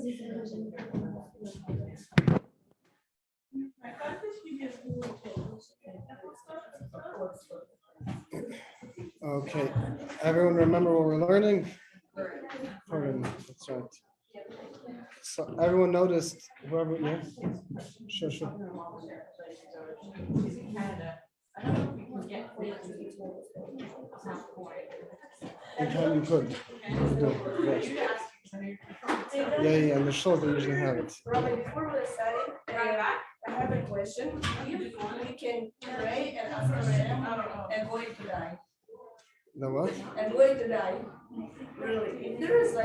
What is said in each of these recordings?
Okay, everyone remember what we're learning? Purim, that's right. So everyone noticed, whoever, yeah? Sure. You could do, yes. Yeah, and the shows they usually have it. Rabbi, before we study, I have a question. If we can pray and ask Hashem and going to die. The what? And going to die. Really. If there is a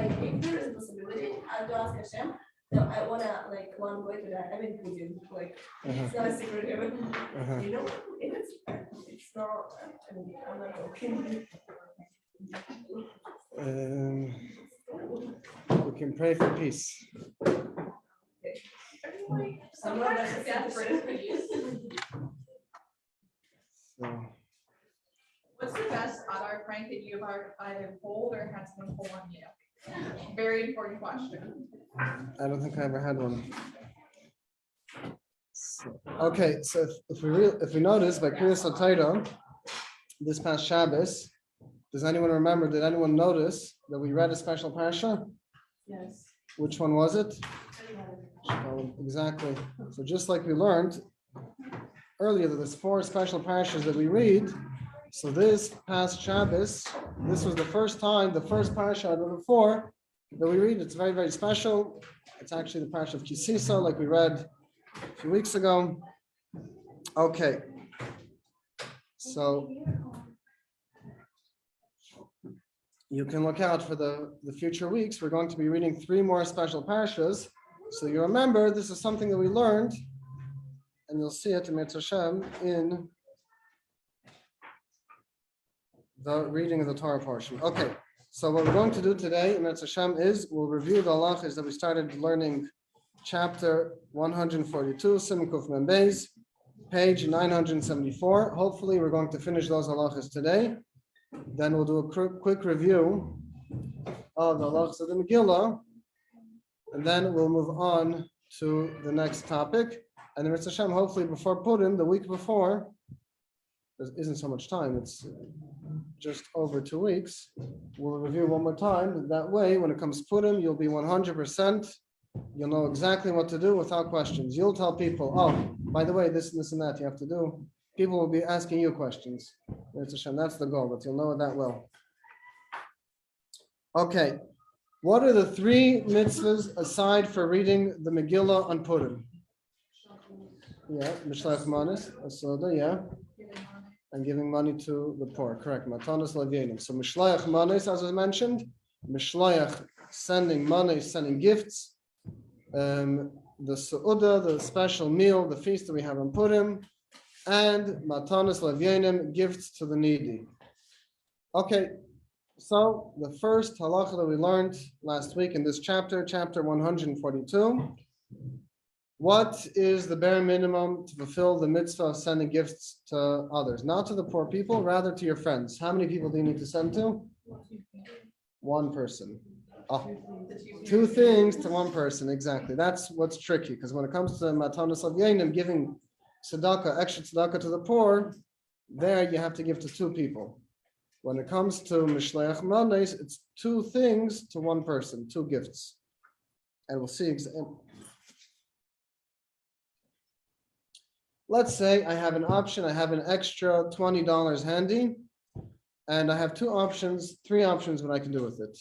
possibility, I have to ask Hashem. No, I wanna one going to die. I mean Putin. It's not a secret even. You know, it's not I'm not joking. We can pray for peace. I'm not desperate. So. What's the best Adar prank that you've either pulled or had someone pull on you? Very important question. I don't think I ever had one. Okay, so if we notice by Kriyas HaTorah this past Shabbos, does anyone remember? Did anyone notice that we read a special parasha? Yes. Which one was it? Oh, exactly. So just like we learned earlier that there's 4 special parashas that we read. So this past Shabbos, this was the first time, the first parasha out of the 4 that we read. It's very, very special. It's actually the parasha of Kisisa, like we read a few weeks ago. Okay. So you can look out for the future weeks. We're going to be reading 3 more special parashas. So you remember, this is something that we learned, and you'll see it in Mitzvah Hashem in the reading of the Torah portion. Okay, so what we're going to do today in Mitzvah Hashem is we'll review the halachas that we started learning, chapter 142, Siman Kuf Mem Beis, page 974. Hopefully, we're going to finish those halachas today. Then we'll do a quick review of the halachas of the Megillah, and then we'll move on to the next topic. And the Mitzvah Hashem, hopefully before Purim, the week before, there isn't so much time, it's just over 2 weeks. We'll review one more time. That way, when it comes to Purim, you'll be 100%. You'll know exactly what to do without questions. You'll tell people, oh, by the way, this and this and that you have to do. People will be asking you questions. That's the goal, but you'll know it that well. Okay. What are the 3 mitzvahs aside for reading the Megillah on Purim? Yeah, Mishloach manos, yeah. And giving money to the poor, correct. Matanos Laevyonim. So Mishloach manos, as I mentioned, Mishloach, sending money, sending gifts. The Seudah, the special meal, the feast that we have on Purim, and Matanos Laevyonim, gifts to the needy. Okay, so the first halacha that we learned last week in this chapter 142. What is the bare minimum to fulfill the mitzvah of sending gifts to others? Not to the poor people, rather to your friends. How many people do you need to send to? 1 person. Oh, 2 things to 1 person, exactly. That's what's tricky, because when it comes to Matanos Laevyonim, giving tzedakah, extra tzedakah to the poor, there you have to give to 2 people. When it comes to Mishloach manos, it's 2 things to 1 person, 2 gifts. And we'll see. Let's say I have an option, I have an extra $20 handy, and I have 3 options what I can do with it.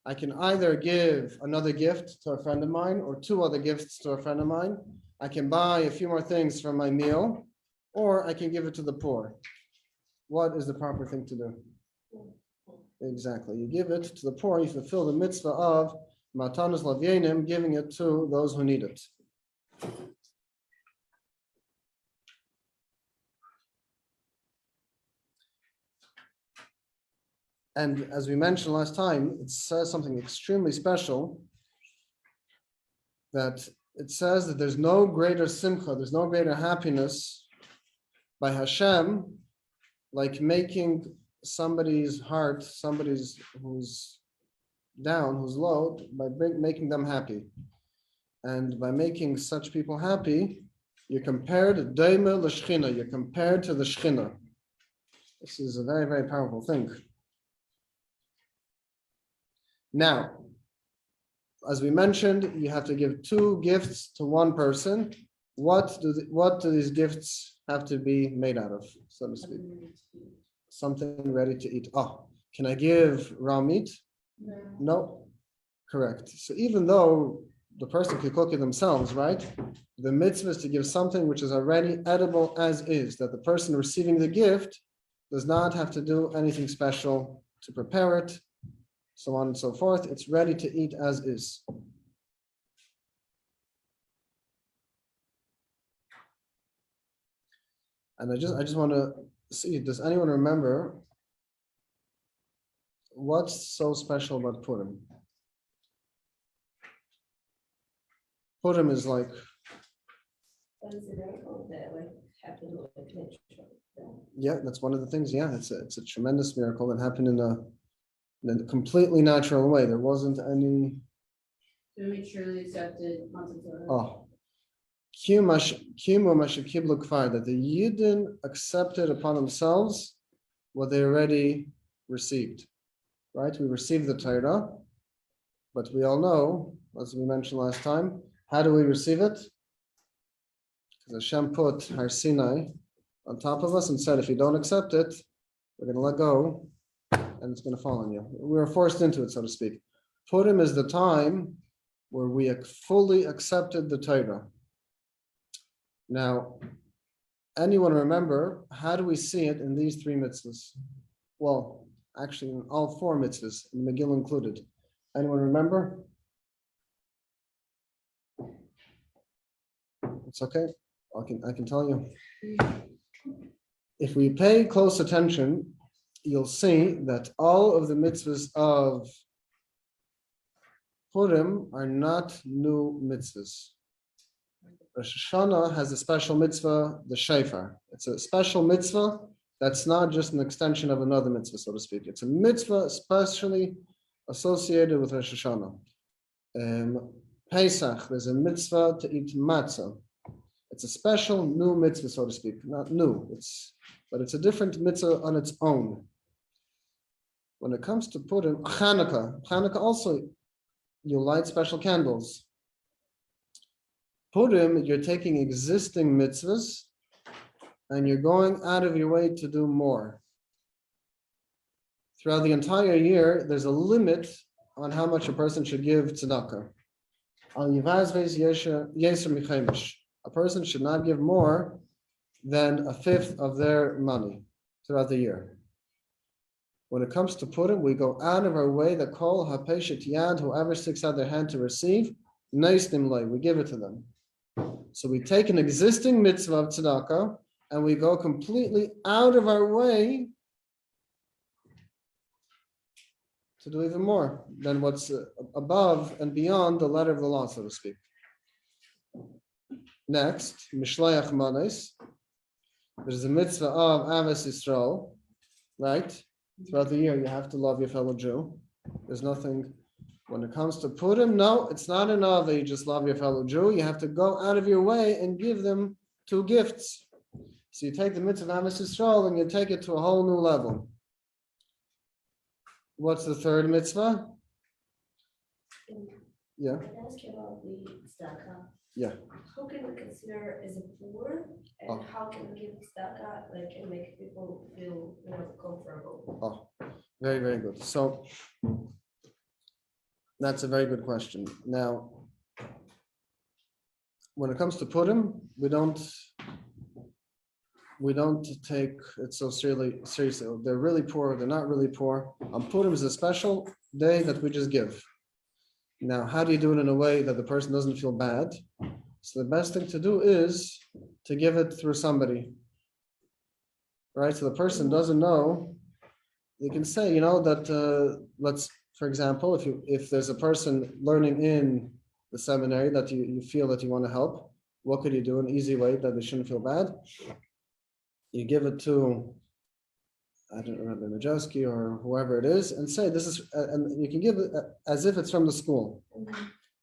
I can either give another gift to a friend of mine or 2 other gifts to a friend of mine. I can buy a few more things for my meal, or I can give it to the poor. What is the proper thing to do? Exactly. You give it to the poor, you fulfill the mitzvah of Matanos Laevyonim, giving it to those who need it. And as we mentioned last time, it says something extremely special, that it says that there's no greater simcha, there's no greater happiness by Hashem, like making somebody's heart, somebody's who's down, who's low, by making them happy. And by making such people happy, you're compared daima l'shchina, you're compared to the shchina. This is a very, very powerful thing. Now, as we mentioned, you have to give 2 gifts to one person. What do these gifts have to be made out of, so to speak? Something ready to eat. Oh, can I give raw meat? No. Correct. So even though the person could cook it themselves, right? The mitzvah is to give something which is already edible as is, that the person receiving the gift does not have to do anything special to prepare it, so on and so forth. It's ready to eat as is. And I just want to see, does anyone remember what's so special about Purim? Purim is like, What is the miracle that like happened with nature? yeah, that's one of the things. Yeah, it's a tremendous miracle that happened in a completely natural way. There wasn't any. So we truly accepted Matanos. Oh, that the Yidden accepted upon themselves what they already received. Right? We received the Torah, but we all know, as we mentioned last time, how do we receive it? Because Hashem put Har Sinai on top of us and said, if you don't accept it, we're going to let go and it's going to fall on you. We were forced into it, so to speak. Purim is the time where we fully accepted the Torah. Now, anyone remember, how do we see it in these 3 mitzvahs? Well, actually, in all 4 mitzvahs, in the Megillah included. Anyone remember? It's okay. I can tell you. If we pay close attention, you'll see that all of the mitzvahs of Purim are not new mitzvahs. Rosh Hashanah has a special mitzvah, the shofar. It's a special mitzvah that's not just an extension of another mitzvah, so to speak. It's a mitzvah especially associated with Rosh Hashanah. Pesach, there's a mitzvah to eat matzah. It's a special new mitzvah, so to speak. Not new, but it's a different mitzvah on its own. When it comes to Purim, Hanukkah also, you light special candles. Purim, you're taking existing mitzvahs and you're going out of your way to do more. Throughout the entire year, there's a limit on how much a person should give tzedakah. A person should not give more than 1/5 of their money throughout the year. When it comes to Purim, we go out of our way, the kol hapeshet yad, whoever sticks out their hand to receive, neistim lei, we give it to them. So we take an existing mitzvah of tzedakah and we go completely out of our way to do even more than what's above and beyond the letter of the law, so to speak. Next, Mishloach manos. There's a mitzvah of Avos Yisrael, right? Throughout the year, you have to love your fellow Jew. There's nothing, when it comes to Purim, no, it's not enough that you just love your fellow Jew. You have to go out of your way and give them 2 gifts. So you take the mitzvah of Avos Yisrael and you take it to a whole new level. What's the 3rd mitzvah? Yeah. Can I ask you about the tzedakah? Yeah. How can we consider as a poor, and how can we give tzedakah like and make people feel comfortable? Oh, very, very good. So that's a very good question. Now, when it comes to Purim, we don't take it so seriously. They're really poor, they're not really poor. Purim is a special day that we just give. Now, how do you do it in a way that the person doesn't feel bad? So the best thing to do is to give it through somebody, right? So the person doesn't know. They can say, that let's, for example, if there's a person learning in the seminary that you feel that you want to help, what could you do? An easy way that they shouldn't feel bad. You give it to I don't know, Rabbi Majewski or whoever it is, and say this is, and you can give it as if it's from the school.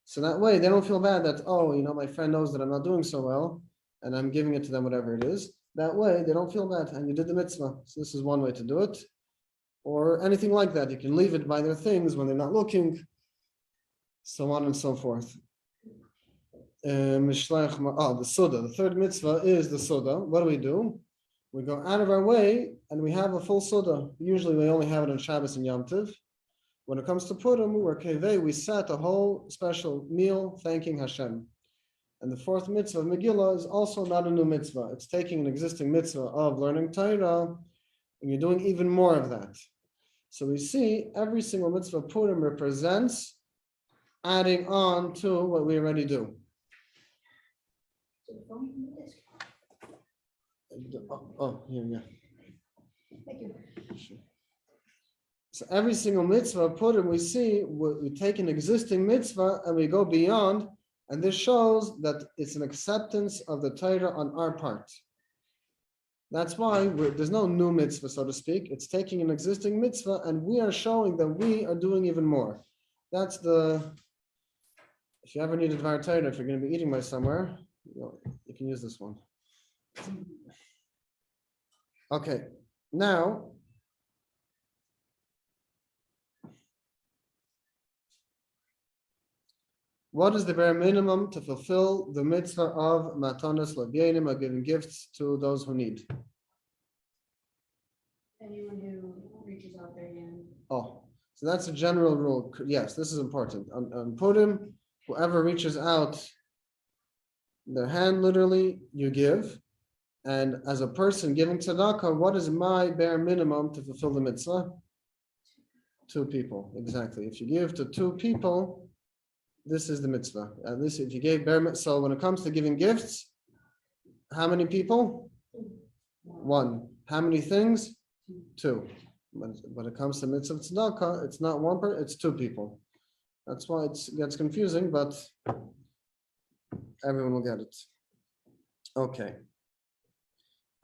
So that way they don't feel bad that, oh, my friend knows that I'm not doing so well, and I'm giving it to them, whatever it is. That way they don't feel bad, and you did the mitzvah. So this is one way to do it. Or anything like that. You can leave it by their things when they're not looking, so on and so forth. The Seudah. The third mitzvah is the Seudah. What do? We go out of our way and we have a full Seudah. Usually we only have it on Shabbos and Yom Tov. When it comes to Purim, we set a whole special meal thanking Hashem. And the fourth mitzvah of Megillah is also not a new mitzvah. It's taking an existing mitzvah of learning Torah, and you're doing even more of that. So we see every single mitzvah of Purim represents adding on to what we already do. Here we go. Thank you. Sure. So every single mitzvah of Purim we see, we take an existing mitzvah and we go beyond, and this shows that it's an acceptance of the Torah on our part. That's why there's no new mitzvah, so to speak. It's taking an existing mitzvah and we are showing that we are doing even more. That's if you ever need a Dvar Torah, if you're going to be eating by somewhere, you can use this one. Okay, now, what is the bare minimum to fulfill the mitzvah of Matanos Laevyonim, of giving gifts to those who need? Anyone who reaches out their hand. Oh, so that's a general rule. Yes, this is important. On Purim, whoever reaches out their hand, literally, you give. And as a person giving tzedakah, what is my bare minimum to fulfill the mitzvah? 2 people, exactly. If you give to 2 people, this is the mitzvah. At least if you gave so when it comes to giving gifts, how many people? 1. How many things? 2. When it comes to mitzvah tzedakah, it's not 1 person, it's 2 people. That's why it gets confusing, but everyone will get it. Okay.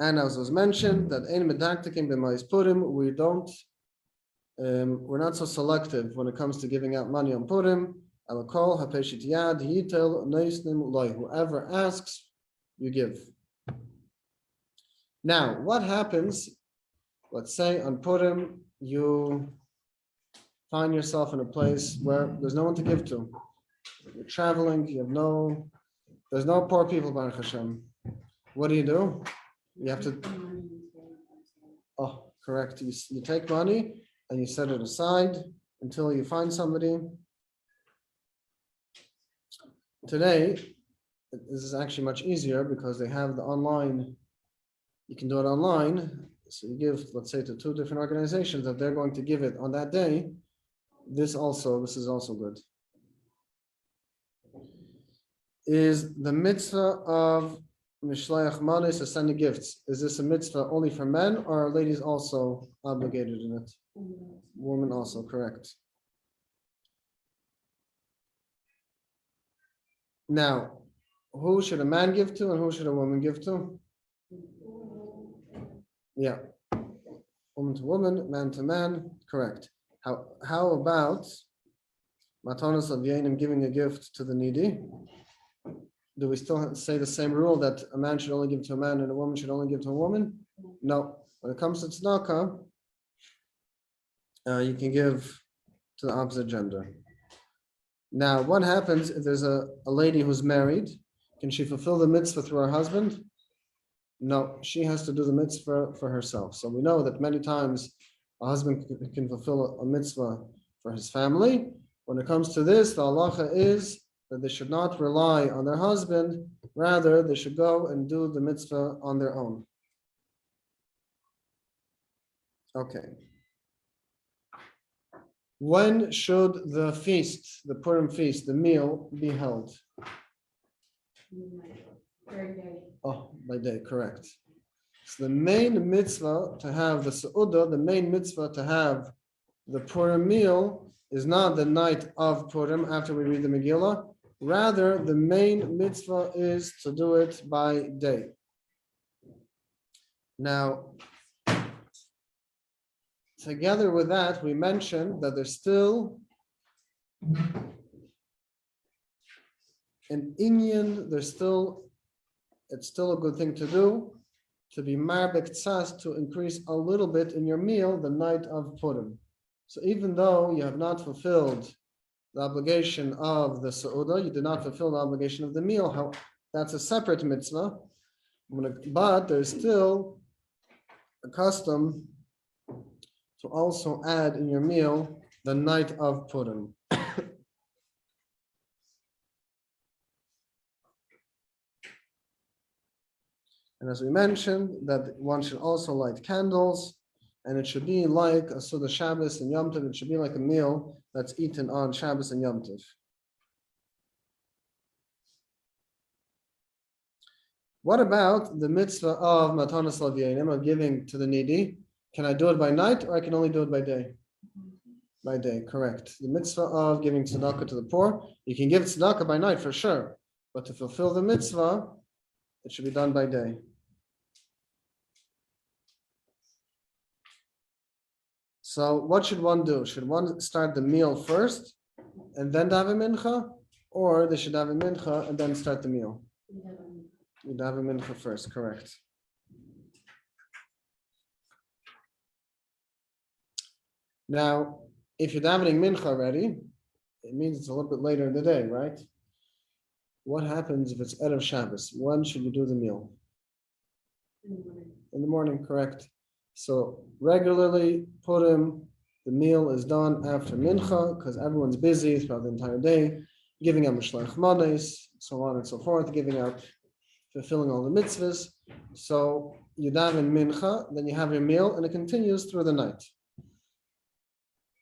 And as was mentioned, that ein medaktikim b'ma'is Purim, we're not so selective when it comes to giving out money on Purim. Alakol hapeshit yad yitel noisnim loy. Whoever asks, you give. Now, what happens? Let's say on Purim, you find yourself in a place where there's no one to give to. You're traveling. There's no poor people, Baruch Hashem. What do? You have to. Oh, correct. You take money and you set it aside until you find somebody. Today, this is actually much easier because they have the online. You can do it online. So you give, let's say, to 2 different organizations that they're going to give it on that day. This is also good. Is the mitzvah of Mishloach manos is sending gifts. Is this a mitzvah only for men, or are ladies also obligated in it? Women also, correct. Now, who should a man give to and who should a woman give to? Yeah. Woman to woman, man to man, correct. How about Matanos Laevyonim giving a gift to the needy? Do we still say the same rule that a man should only give to a man and a woman should only give to a woman? No. When it comes to tzedakah, you can give to the opposite gender. Now, what happens if there's a lady who's married? Can she fulfill the mitzvah through her husband? No, she has to do the mitzvah for herself. So we know that many times a husband can fulfill a mitzvah for his family. When it comes to this, the halacha is that they should not rely on their husband, rather they should go and do the mitzvah on their own. Okay. When should the feast, the Purim feast, the meal, be held? Third day. Oh, by day, correct. So the main mitzvah to have the Seudah, the main mitzvah to have the Purim meal is not the night of Purim after we read the Megillah. Rather, the main mitzvah is to do it by day. Now, together with that, we mentioned that there's still an inyan, it's still a good thing to do, to be marbek tzas, to increase a little bit in your meal the night of Purim. So even though you have not fulfilled the obligation of the Seudah, you did not fulfill the obligation of the meal, how that's a separate mitzvah, but there's still a custom to also add in your meal the night of Purim. And as we mentioned, that one should also light candles, and it should be like a Seudah Shabbos and Yom Tov. It should be like a meal that's eaten on Shabbos and Yom Tov. What about the mitzvah of Matanos Laevyonim, of giving to the needy? Can I do it by night, or I can only do it by day? By day, correct. The mitzvah of giving tzedakah to the poor, you can give tzedakah by night for sure, but to fulfill the mitzvah, it should be done by day. So what should one do? Should one start the meal first and then have a mincha, or they should have a mincha and then start the meal? You'd have a mincha first, correct. Now, if you're davening mincha already, it means it's a little bit later in the day, right? What happens if it's Erev Shabbos? When should you do the meal? In the morning, correct. So regularly, Purim, the meal is done after mincha because everyone's busy throughout the entire day, giving out Mishloach manos, so on and so forth, fulfilling all the mitzvahs. So you daven mincha, then you have your meal, and it continues through the night.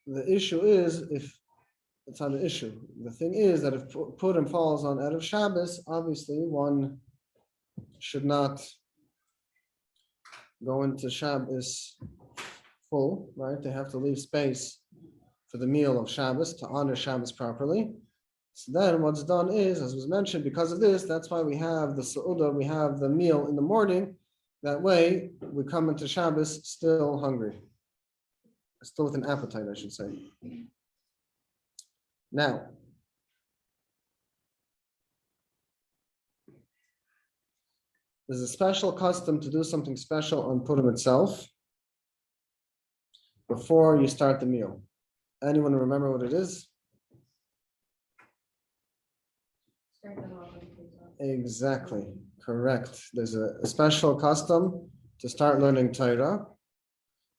The issue is, if it's not an issue, the thing is that if Purim falls on Erev Shabbos, obviously one should not go into Shabbos full, right? They have to leave space for the meal of Shabbos to honor Shabbos properly. So then what's done is, as was mentioned, because of this, that's why we have the Seudah, we have the meal in the morning. That way, we come into Shabbos still hungry. Still with an appetite, I should say. Now, there's a special custom to do something special on Purim itself before you start the meal. Anyone remember what it is? Exactly, correct. There's a special custom to start learning Torah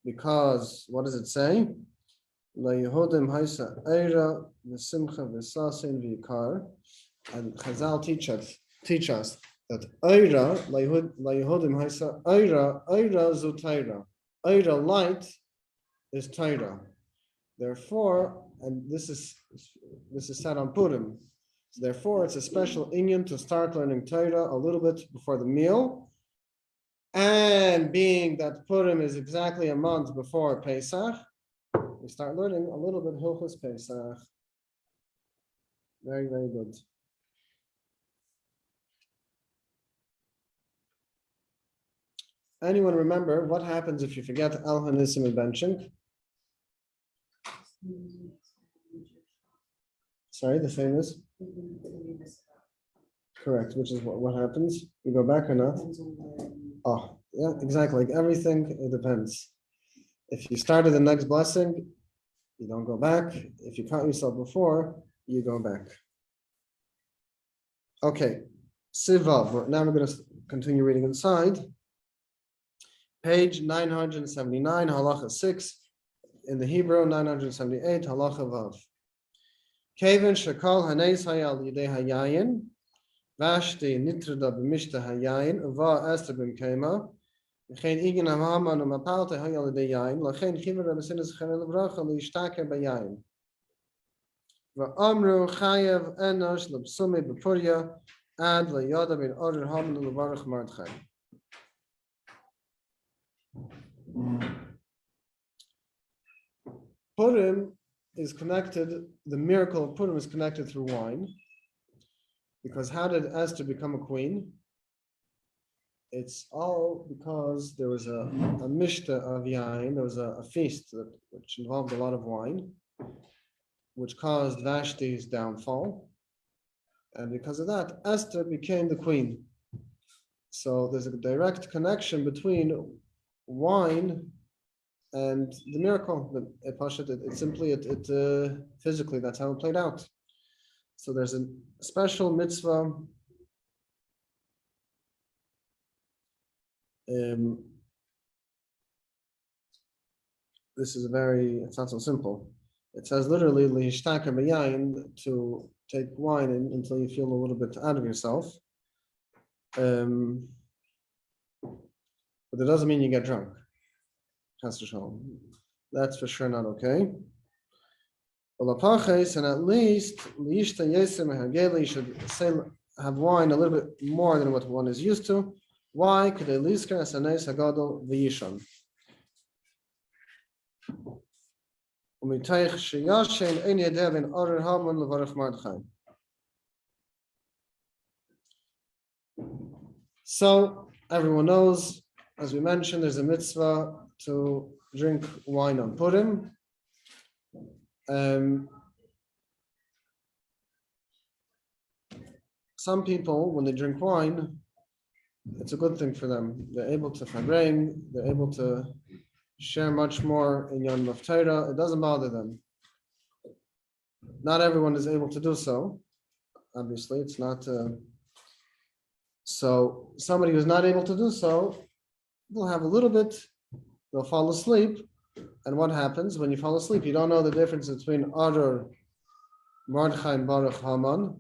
because, what does it say? La Yehudim Haisa Eira V'Simcha V'Sasin V'Yikar. And Chazal teach us that Eira, La Yehudim Haisa Eira Zu Torah. Eira, light, is Torah. Therefore, and this is said on Purim. Therefore, it's a special inyan to start learning Torah a little bit before the meal. And being that Purim is exactly a month before Pesach, we start learning a little bit Hilchos Pesach. Very, very good. Anyone remember what happens if you forget Al Hanissim and benching? Sorry, the same is? Correct, which is what happens? You go back or not? Oh, yeah, exactly. Like everything, it depends. If you started the next blessing, you don't go back. If you caught yourself before, you go back. Okay, Sivav. Now we're going to continue reading inside. Page 979, Halacha 6. In the Hebrew, 978, Halacha Vav. Kevin Shakal Hanes Hayal Yidei Hayayin, Vashti Nitrida B'Mishta Hayayin, Uva Esther B'M Kema, Geen Igen Hamaman Umapalte Hayal Yidei Yayin, Lachen Chiver Rabesinis Chanel Bracha Lishtaker Bayayin. Va'amru Chayev Enosh L'Psumi B'Purya, Ad L'Yoda Bin Order Haman L'Barach Mardchai. Purim is connected, the miracle of Purim is connected through wine. Because how did Esther become a queen? it's all because there was a mishta of yain, there was a feast which involved a lot of wine, which caused Vashti's downfall. And because of that, Esther became the queen. So there's a direct connection between wine and the miracle. It simply, physically, that's how it played out. So there's a special mitzvah. This is it's not so simple. It says literally, "Lihishtaka b'yayin," to take wine until you feel a little bit out of yourself. But it doesn't mean you get drunk. That's for sure not okay. And at least you should have wine a little bit more than what one is used to. Why? Could they So everyone knows, as we mentioned, there's a mitzvah to drink wine on Purim. Some people, when they drink wine, it's a good thing for them. They're able to fabrein, they're able to share much more in Yom Tov Torah. It doesn't bother them. Not everyone is able to do so. Obviously, it's not. So somebody who's not able to do so, they'll have a little bit, they'll fall asleep. And what happens when you fall asleep? You don't know the difference between Adar, Mordechai, and Baruch Haman.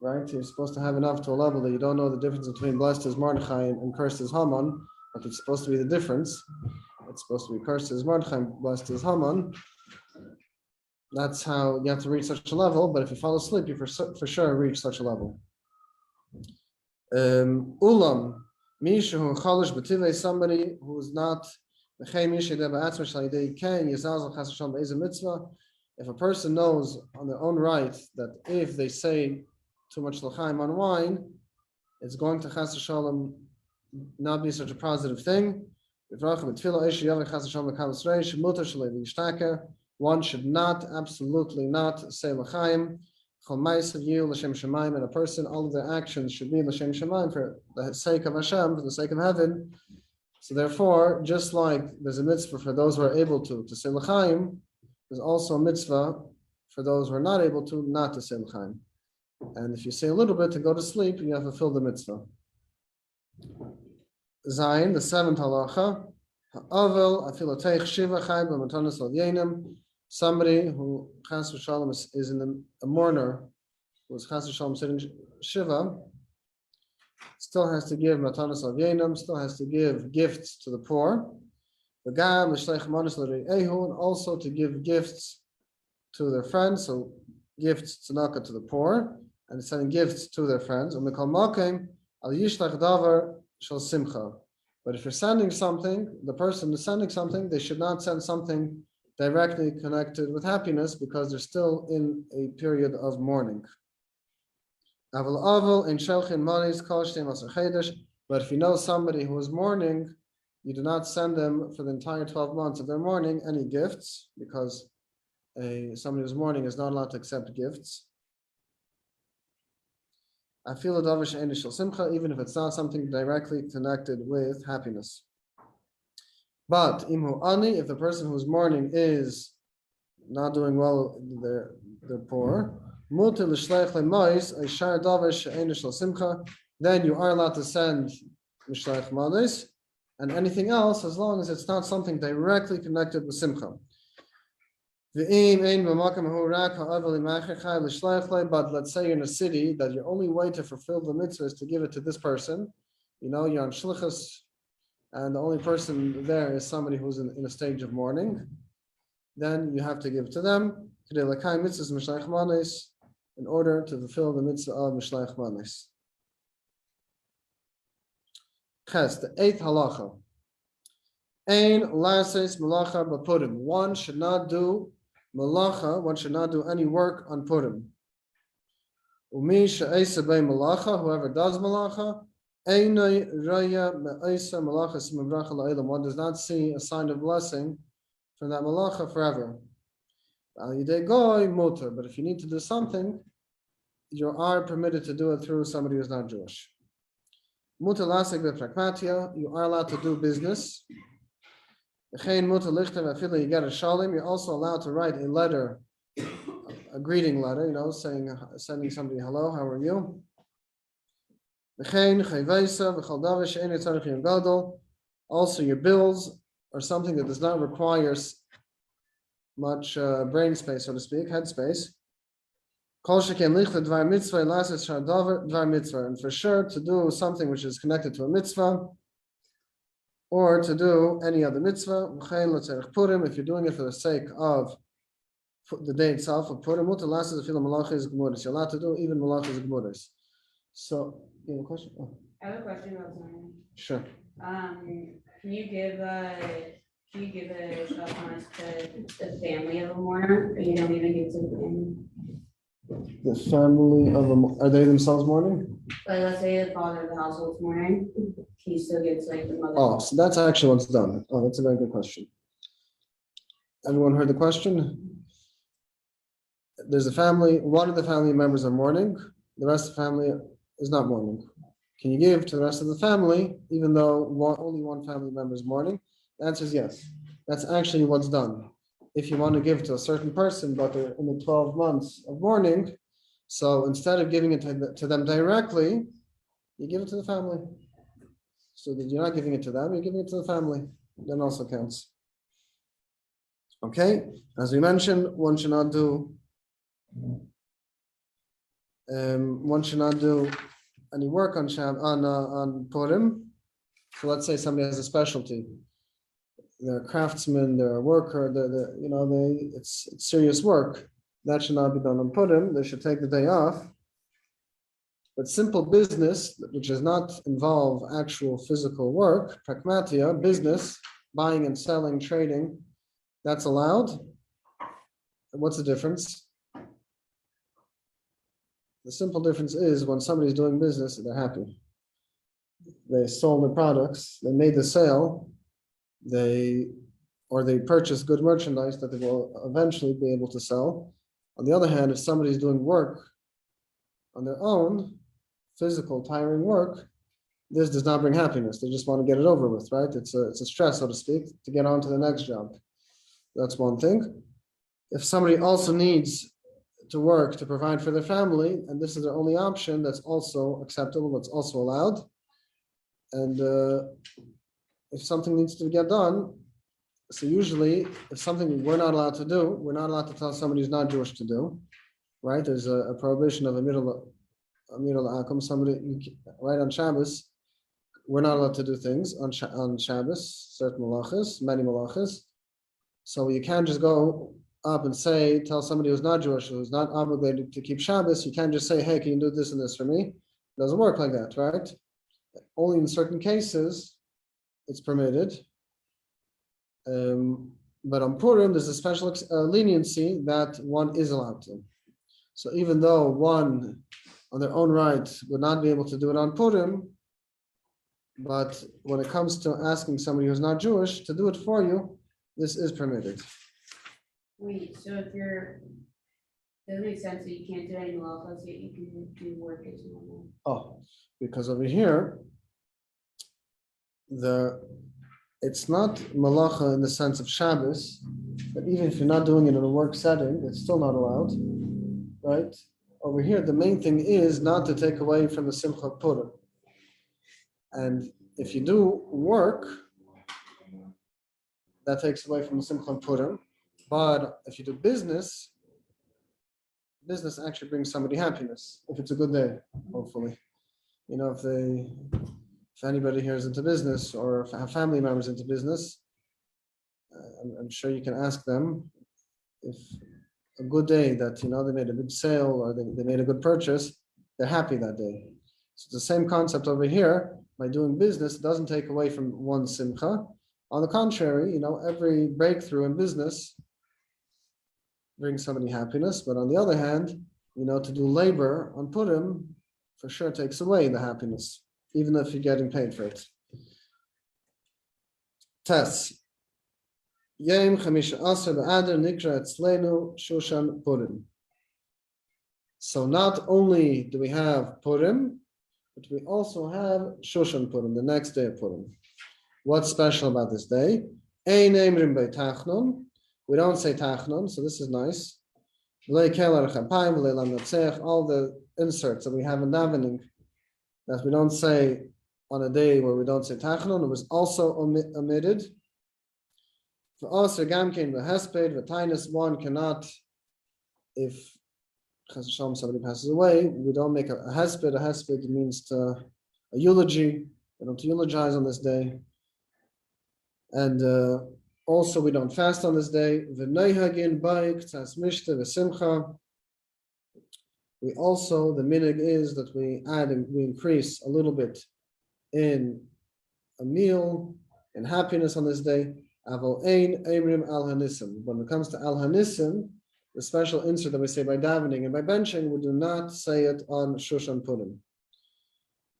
Right? You're supposed to have enough to a level that you don't know the difference between blessed is Mordechai and cursed is Haman, but it's supposed to be the difference. It's supposed to be cursed is Mordechai and blessed is Haman. That's how you have to reach such a level, but if you fall asleep, you for sure reach such a level. Ulam, Mishu Chalish Bative, somebody who is not if a person knows on their own right that if they say too much l'chaim on wine, it's going to chas v'shalom not be such a positive thing. One should not, absolutely not, say l'chaim. And a person, all of their actions should be l'shem shamayim for the sake of Hashem, for the sake of heaven. So therefore, just like there's a mitzvah for those who are able to say l'chaim, there's also a mitzvah for those who are not able to not to say l'chaim. And if you say a little bit to go to sleep, you have fulfilled the mitzvah. Zayin, the seventh halacha, ha'avel afiloteich shiva chai b'Matanos Laevyonim. Somebody who chas v'shalom is a mourner, who is chas v'shalom sitting shiva, still has to give Matanos Laevyonim, still has to give gifts to the poor. Mishloach manos, and also to give gifts to their friends, so gifts tzedakah to the poor, and sending gifts to their friends. But if you're sending something, the person is sending something, they should not send something directly connected with happiness because they're still in a period of mourning. But if you know somebody who is mourning, you do not send them for the entire 12 months of their mourning any gifts, because somebody who's mourning is not allowed to accept gifts. I feel even if it's not something directly connected with happiness. But if the person who's mourning is not doing well, they're poor, then you are allowed to send Mishloach manos and anything else, as long as it's not something directly connected with simcha. But let's say you're in a city that your only way to fulfill the mitzvah is to give it to this person. You know, you're on shlichus, and the only person there is somebody who's in a stage of mourning. Then you have to give it to them. In order to fulfill the mitzvah of Mishloach manos. Ches, the eighth halacha. Ein lases malacha b'Purim. One should not do malacha. One should not do any work on Purim. Umi she'esa bei malacha. Whoever does malacha, One does not see a sign of blessing from that malacha forever. But if you need to do something, you are permitted to do it through somebody who's not Jewish. You are allowed to do business. You're also allowed to write a letter, a greeting letter, sending somebody, hello, how are you? Also, your bills are something that does not require much brain space, so to speak, head space. And for sure, to do something which is connected to a mitzvah, or to do any other mitzvah, if you're doing it for the sake of the day itself of Purim, you're allowed to do even malachas gmuris. So, you have a question? Oh. I have a question about something. Sure. Can you give a Mishloach manos to the family of a mourner, or you don't even give to the family? The family of are they themselves mourning? Like, let's say the father of the household's mourning, can you still give to like the mother? Oh, so that's actually what's done. Oh, that's a very good question. Everyone heard the question? There's a family, one of the family members are mourning, the rest of the family is not mourning. Can you give to the rest of the family, even though only one family member is mourning? The answer is yes. That's actually what's done. If you want to give to a certain person, but they're in the 12 months of mourning, so instead of giving it to them directly, you give it to the family. So that you're not giving it to them, you're giving it to the family. That also counts. Okay, as we mentioned, one should not do any work on Purim. So let's say somebody has a specialty. They're a craftsman, they're a worker, it's serious work. That should not be done on Purim. They should take the day off. But simple business, which does not involve actual physical work, pragmatia, business, buying and selling, trading, that's allowed. And what's the difference? The simple difference is when somebody's doing business, they're happy. They sold their products, they made the sale, they purchased good merchandise that they will eventually be able to sell. On the other hand, if somebody's doing work on their own, physical, tiring work, this does not bring happiness. They just want to get it over with, right? It's a stress, so to speak, to get on to the next job. That's one thing. If somebody also needs to work to provide for their family, and this is their only option, that's also acceptable, that's also allowed. And if something needs to get done, so usually if something we're not allowed to do, we're not allowed to tell somebody who's not Jewish to do, right? There's a prohibition of a middle akum, somebody, right on Shabbos, we're not allowed to do things on Shabbos, certain malachas, many malachas. So you can't just go up and tell somebody who's not Jewish, who's not obligated to keep Shabbos, you can't just say, hey, can you do this and this for me? It doesn't work like that, right? Only in certain cases, it's permitted. But on Purim, there's a special leniency that one is allowed to. So even though one, on their own right, would not be able to do it on Purim, but when it comes to asking somebody who's not Jewish to do it for you, this is permitted. Wait, so if doesn't make sense that you can't do any malachas, yet you can do work as normal. Oh, because over here, it's not malacha in the sense of Shabbos, but even if you're not doing it in a work setting, it's still not allowed, right? Over here, the main thing is not to take away from the Simcha of Purim. And if you do work, that takes away from the Simcha of Purim. But if you do business actually brings somebody happiness, if it's a good day, hopefully. If anybody here is into business or have family members into business, I'm sure you can ask them if a good day that, they made a good sale or they made a good purchase, they're happy that day. So it's the same concept over here. By doing business, it doesn't take away from one's simcha. On the contrary, every breakthrough in business brings somebody happiness. But on the other hand, to do labor on Purim for sure takes away the happiness, even if you're getting paid for it. Tess. Yom Chamisha Asar B'Adar Nikra Etzleinu Shulchan Purim. So not only do we have Purim, but we also have Shulchan Purim, the next day of Purim. What's special about this day? Ein Eimrim Bei Tachnon. We don't say Tachnon, so this is nice. All the inserts that we have in davening that we don't say on a day where we don't say Tachnon, it was also omitted. For us, Gamkein v'Hesped v'Tainus, one cannot, if somebody passes away, we don't make a hesped. A hesped means a eulogy. We don't eulogize on this day. And also, we don't fast on this day. We also, the minhag is that we add and we increase a little bit in a meal, in happiness on this day. When it comes to al hanisim, the special insert that we say by davening and by benching, we do not say it on Shulchan Purim.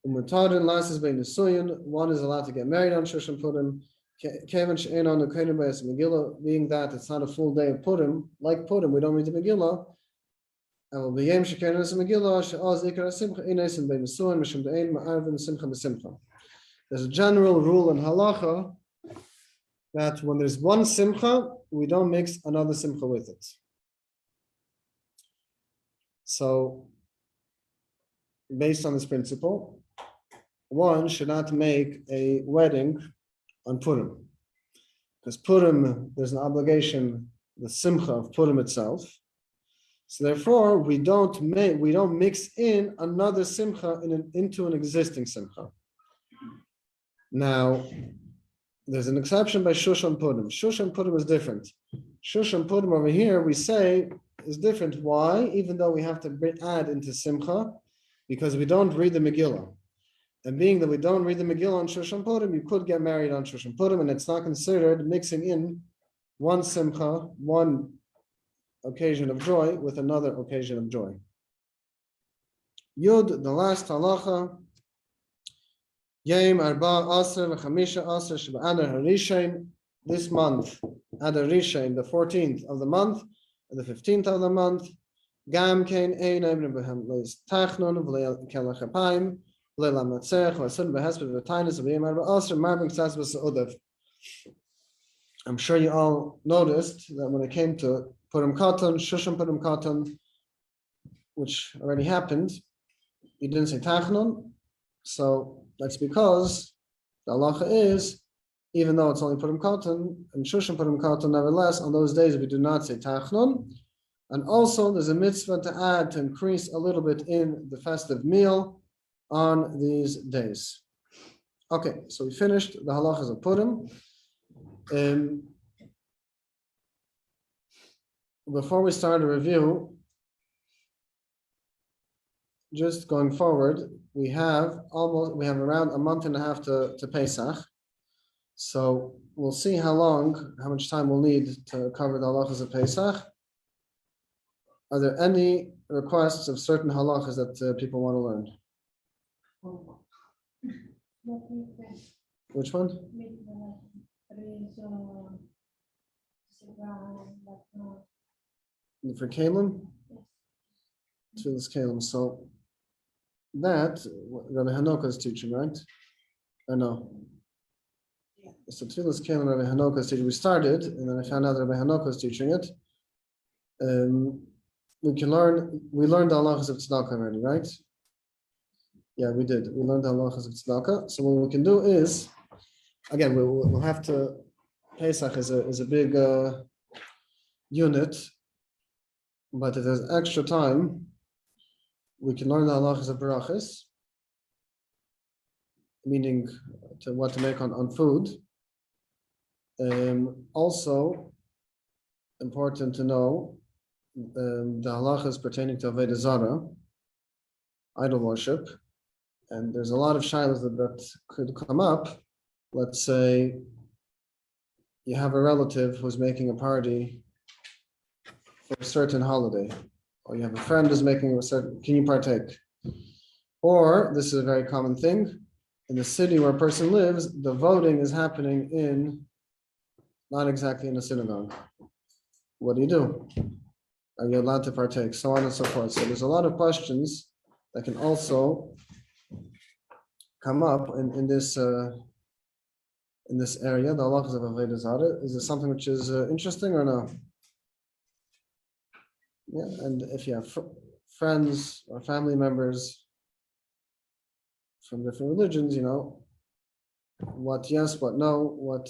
One is allowed to get married on Shulchan Purim. Being that it's not a full day of Purim, like Purim, we don't read the Megillah. There's a general rule in halacha that when there's one simcha, we don't mix another simcha with it. So, based on this principle, one should not make a wedding on Purim, because Purim, there's an obligation, the simcha of Purim itself. So therefore, we don't mix in another simcha into an existing simcha. Now, there's an exception by Shulchan Purim. Shulchan Purim is different. Shulchan Purim over here, we say, is different. Why? Even though we have to add into simcha, because we don't read the Megillah. And being that we don't read the Megillah on Shulchan Purim, you could get married on Shulchan Purim, and it's not considered mixing in one simcha, one occasion of joy with another occasion of joy. Yud, the last halacha. Yom Arba Asar v'Chamisha Asar Sheba'adar Harishain. This month, Adar Rishain, the 14th of the month, and the 15th of the month. Gam Kein Ein Eimrim B'Hem Leis Tachnon V'Leil Kelach Hapaim V'Leil Amatzech V'Asun B'Hesped V'Tainus V'Yom Arba Asar Marbim Ksas V'Seudav. I'm sure you all noticed that when it came to Purim Katan, Shulchan Purim Katan, which already happened, you didn't say Tachnon. So that's because the halacha is, even though it's only Purim Katan, and Shulchan Purim Katan, nevertheless, on those days we do not say Tachnon. And also there's a mitzvah to add, to increase a little bit in the festive meal on these days. Okay, so we finished the halachas of Purim. Before we start a review, just going forward, we have around a month and a half to Pesach. So we'll see how much time we'll need to cover the halachas of Pesach. Are there any requests of certain halachas that people want to learn? Which one? For Kalim? Tfilas Kalim. So that Rabbi Hanoka is teaching, right? I know. So Tfilas Kalim, Rabbi Hanoka is teaching. We started, and then I found out that Rabbi Hanoka is teaching it. We learned the halachas of tzedakah already, right? Yeah, we did. We learned the halachas of tzedakah. So what we can do is, again, we'll have to, Pesach is a big unit, but if there's extra time, we can learn the halachas of barachas, meaning what to make on food. Also, important to know the halachas pertaining to Avodah Zarah, idol worship, and there's a lot of shilas that could come up. Let's say you have a relative who's making a party for a certain holiday, or you have a friend who's making can you partake? Or, this is a very common thing, in the city where a person lives, the voting is happening in, not exactly in a synagogue. What do? Are you allowed to partake? So on and so forth. So there's a lot of questions that can also come up in this area, the halachas of Avodah Zarah. Is this something which is interesting or no? Yeah, and if you have friends or family members from different religions, what yes, what no, what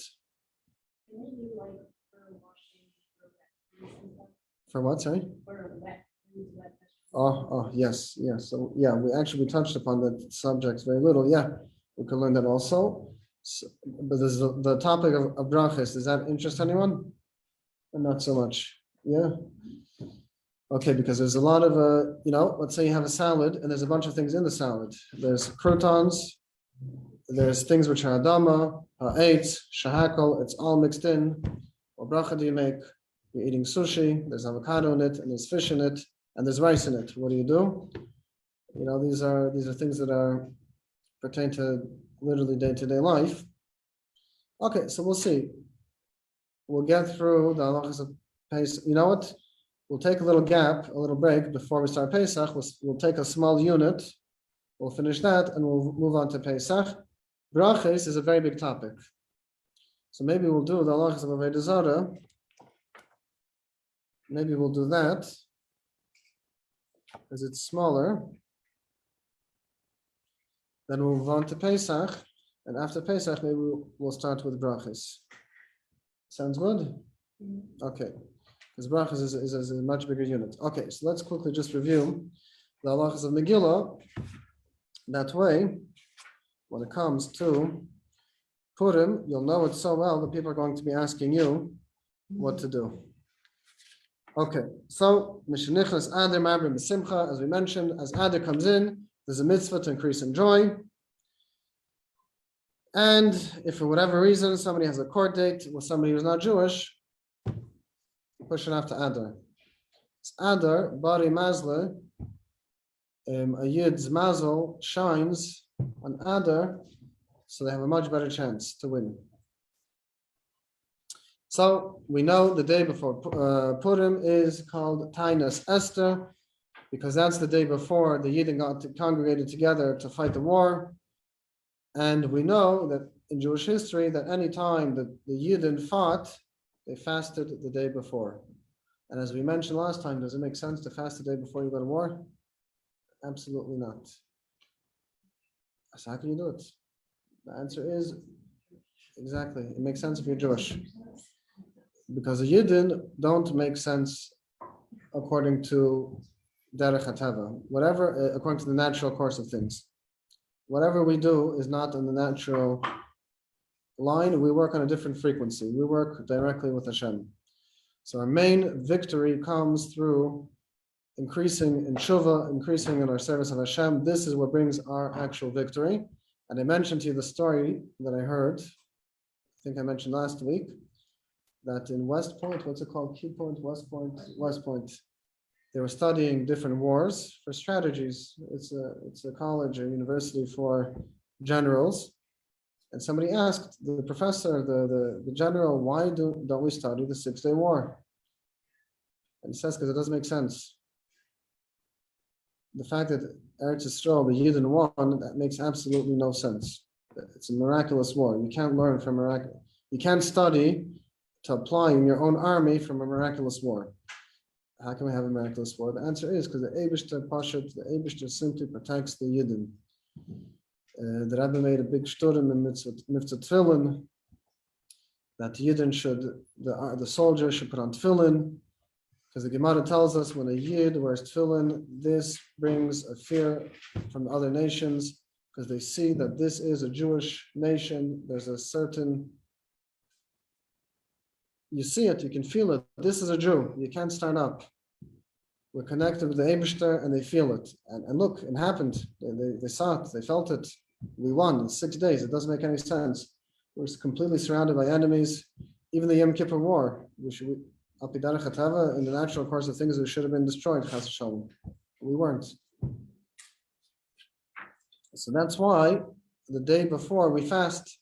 for what, sorry? Oh, yes. So yeah, we touched upon that subject very little. Yeah, we can learn that also. So, but there's the topic of brachas. Does that interest anyone? Or not so much. Yeah. Okay, because there's a lot of let's say you have a salad and there's a bunch of things in the salad. There's croutons, there's things which are adama, ha'etz, shahakal, it's all mixed in. What bracha do you make? You're eating sushi, there's avocado in it, and there's fish in it, and there's rice in it. What do? These are things that pertain to literally day-to-day life. Okay, so we'll see. We'll get through the halachas of Pesach. You know what? We'll take a little gap, a little break before we start Pesach. We'll take a small unit. We'll finish that, and we'll move on to Pesach. Brachas is a very big topic. So maybe we'll do the halachas of Avodah Zarah. Maybe we'll do that because it's smaller. Then we'll move on to Pesach, and after Pesach, maybe we'll start with brachas. Sounds good? Okay, because brachas is a much bigger unit. Okay, so let's quickly just review the halachas of Megillah. That way, when it comes to Purim, you'll know it so well that people are going to be asking you what to do. Okay, so Mishnichas Adar Mabrim B'Simcha, as we mentioned, as Adar comes in, there's a mitzvah to increase in joy. And if for whatever reason somebody has a court date with somebody who's not Jewish, push it off to Adar. It's Adar, Bari Mazle, a Yid's Mazel shines on Adar, so they have a much better chance to win. So we know the day before Purim is called Tainas Esther, because that's the day before the Yidden got congregated together to fight the war. And we know that in Jewish history that any time that the Yidden fought, they fasted the day before. And as we mentioned last time, does it make sense to fast the day before you go to war? Absolutely not. So how can you do it? The answer is, exactly, it makes sense if you're Jewish. Because the Yidden don't make sense according to derech hateva, whatever, according to the natural course of things. Whatever we do is not in the natural line. We work on a different frequency. We work directly with Hashem. So our main victory comes through increasing in tshuva, increasing in our service of Hashem. This is what brings our actual victory. And I mentioned to you the story that I heard, I think I mentioned last week, that in West Point, what's it called? Key Point, West Point, they were studying different wars for strategies. It's a college or university for generals. And somebody asked the professor, the general, why don't we study the 6-day war? And he says, because it doesn't make sense. The fact that Eretz Yisrael, the Yidden won, that makes absolutely no sense. It's a miraculous war. You can't learn from miracle. You can't study to apply in your own army from a miraculous war. How can we have a miraculous war? The answer is because the Eibishter Pashat, the Eibishter simply protects the Yidden. The Rebbe made a big shturim in Mitzvah Tefillin that the Yidden the soldier should put on Tefillin, because the Gemara tells us when a Yid wears Tefillin, this brings a fear from the other nations, because they see that this is a Jewish nation. There's a certain, you see it, you can feel it. This is a Jew. You can't start up. We're connected with the Eibishter and they feel it. And look, it happened. They saw it. They felt it. We won in 6 days. It doesn't make any sense. We're completely surrounded by enemies. Even the Yom Kippur War, in the natural course of things, we should have been destroyed. Chas v'shalom. We weren't. So that's why the day before, we fast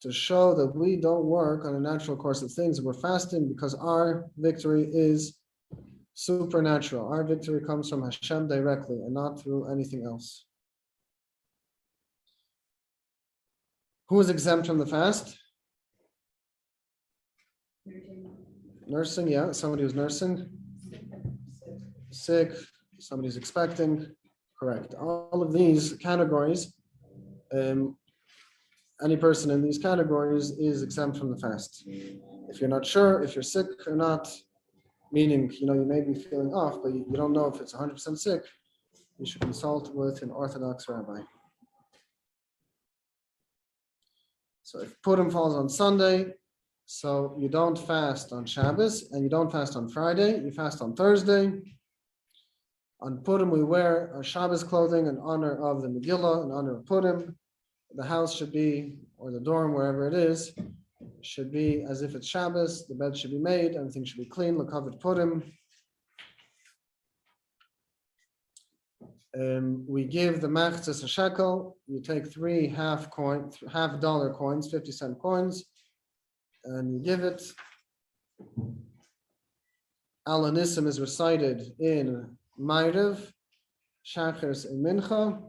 to show that we don't work on a natural course of things. We're fasting because our victory is supernatural. Our victory comes from Hashem directly and not through anything else. Who is exempt from the fast? Nursing, yeah. Somebody who's nursing. Sick. Somebody who's expecting. Correct. All of these categories, any person in these categories is exempt from the fast. If you're not sure if you're sick or not, meaning, you may be feeling off, but you don't know if it's 100% sick, you should consult with an Orthodox rabbi. So if Purim falls on Sunday, so you don't fast on Shabbos and you don't fast on Friday, you fast on Thursday. On Purim, we wear our Shabbos clothing in honor of the Megillah, in honor of Purim. The house should be, or the dorm, wherever it is, should be as if it's Shabbos. The bed should be made, everything should be clean, lekavet Purim. We give the machzis a shekel. You take 3 half dollar coins, 50-cent coins, and you give it. Al Anissim is recited in Ma'ariv, Shachris, and Mincha.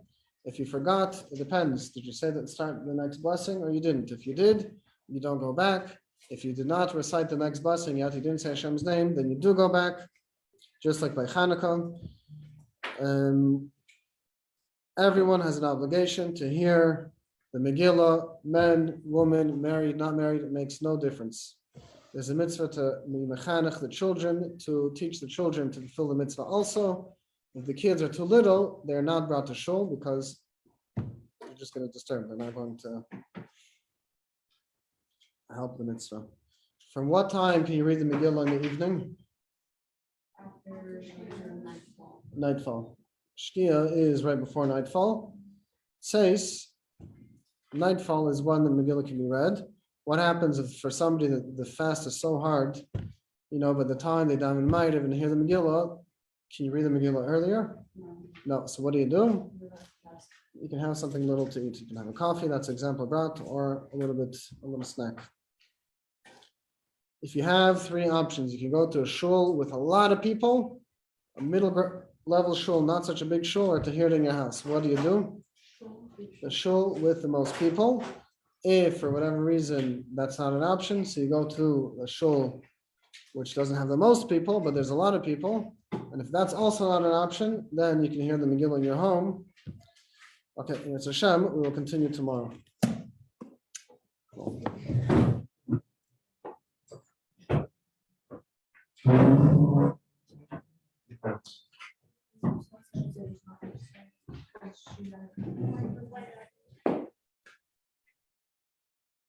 If you forgot, it depends. Did you say that start the next blessing or you didn't? If you did, you don't go back. If you did not recite the next blessing yet, you didn't say Hashem's name, then you do go back, just like by Hanukkah. Everyone has an obligation to hear the Megillah, men, women, married, not married, it makes no difference. There's a mitzvah to mechanech the children, to teach the children to fulfill the mitzvah also. If the kids are too little, they're not brought to shul because you're just going to disturb. They're not going to help the mitzvah. From what time can you read the Megillah in the evening? After nightfall. Nightfall. Shkia is right before nightfall. It says nightfall is when the Megillah can be read. What happens if for somebody that the fast is so hard, by the time they daven Ma'ariv and hear the Megillah, can you read the Megillah earlier? No. So what do? You can have something little to eat. You can have a coffee, that's example brat, or a little snack. If you have 3 options, you can go to a shul with a lot of people, a middle level shul, not such a big shul, or to hear it in your house. What do? The shul with the most people. If for whatever reason that's not an option, so you go to a shul which doesn't have the most people, but there's a lot of people. And if that's also not an option, then you can hear the Megillah in your home. Okay, and it's Hashem. We will continue tomorrow. Like